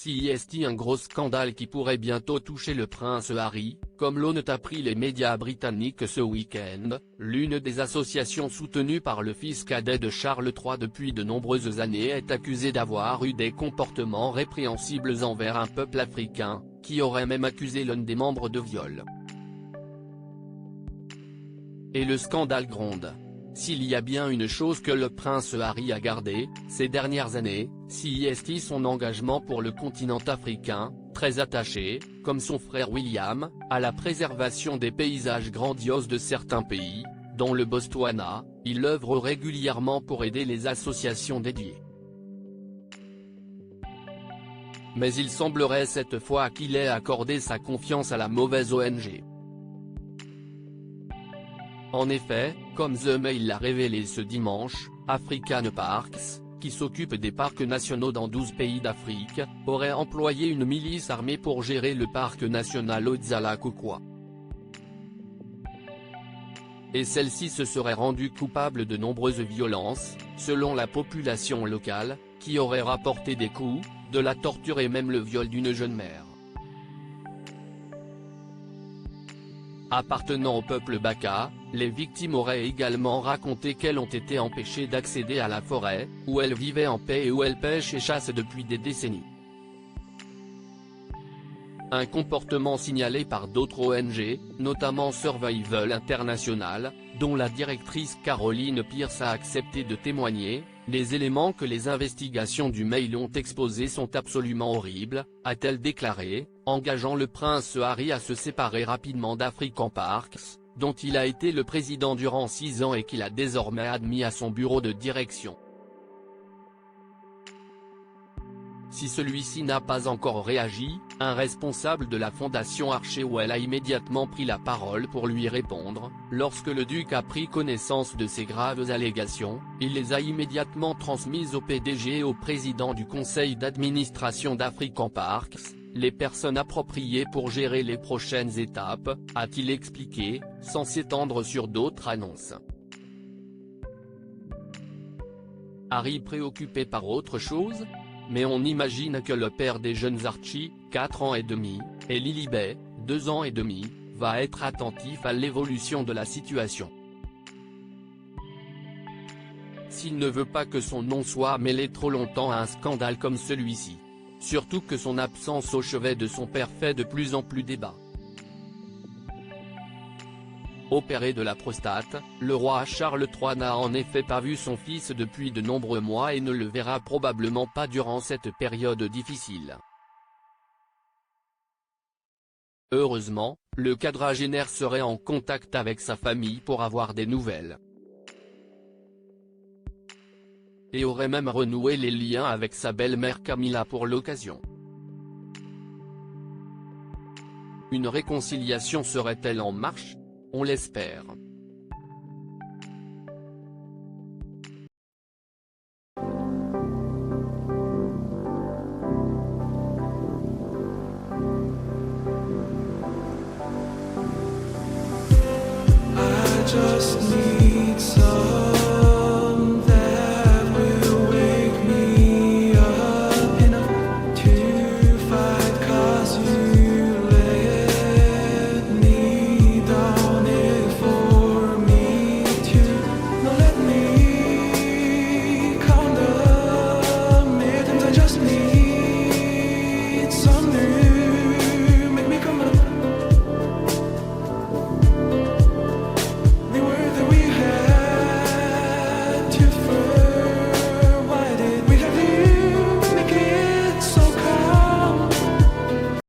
C'est un gros scandale qui pourrait bientôt toucher le prince Harry, comme l'ont appris les médias britanniques ce week-end. L'une des associations soutenues par le fils cadet de Charles III depuis de nombreuses années est accusée d'avoir eu des comportements répréhensibles envers un peuple africain, qui aurait même accusé l'un des membres de viol. Et le scandale gronde. S'il y a bien une chose que le prince Harry a gardée, ces dernières années, c'est son engagement pour le continent africain, très attaché, comme son frère William, à la préservation des paysages grandioses de certains pays, dont le Botswana. Il œuvre régulièrement pour aider les associations dédiées. Mais il semblerait cette fois qu'il ait accordé sa confiance à la mauvaise ONG. En effet, comme The Mail l'a révélé ce dimanche, African Parks, qui s'occupe des parcs nationaux dans 12 pays d'Afrique, aurait employé une milice armée pour gérer le parc national Odzala-Kukwa. Et celle-ci se serait rendue coupable de nombreuses violences, selon la population locale, qui aurait rapporté des coups, de la torture et même le viol d'une jeune mère. Appartenant au peuple Baka, les victimes auraient également raconté qu'elles ont été empêchées d'accéder à la forêt, où elles vivaient en paix et où elles pêchent et chassent depuis des décennies. Un comportement signalé par d'autres ONG, notamment Survival International, dont la directrice Caroline Pierce a accepté de témoigner. Les éléments que les investigations du Mail ont exposés sont absolument horribles, a-t-elle déclaré, engageant le prince Harry à se séparer rapidement d'African Parks, dont il a été le président durant 6 ans et qu'il a désormais admis à son bureau de direction. Si celui-ci n'a pas encore réagi, un responsable de la fondation Archewell a immédiatement pris la parole pour lui répondre. Lorsque le duc a pris connaissance de ces graves allégations, il les a immédiatement transmises au PDG et au président du conseil d'administration d'African Parks, les personnes appropriées pour gérer les prochaines étapes, a-t-il expliqué, sans s'étendre sur d'autres annonces. Harry préoccupé par autre chose ? Mais on imagine que le père des jeunes Archie, 4 ans et demi, et Lilibet, 2 ans et demi, va être attentif à l'évolution de la situation. S'il ne veut pas que son nom soit mêlé trop longtemps à un scandale comme celui-ci. Surtout que son absence au chevet de son père fait de plus en plus débat. Opéré de la prostate, le roi Charles III n'a en effet pas vu son fils depuis de nombreux mois et ne le verra probablement pas durant cette période difficile. Heureusement, le quadragénaire serait en contact avec sa famille pour avoir des nouvelles. Et aurait même renoué les liens avec sa belle-mère Camilla pour l'occasion. Une réconciliation serait-elle en marche ? On l'espère. I just need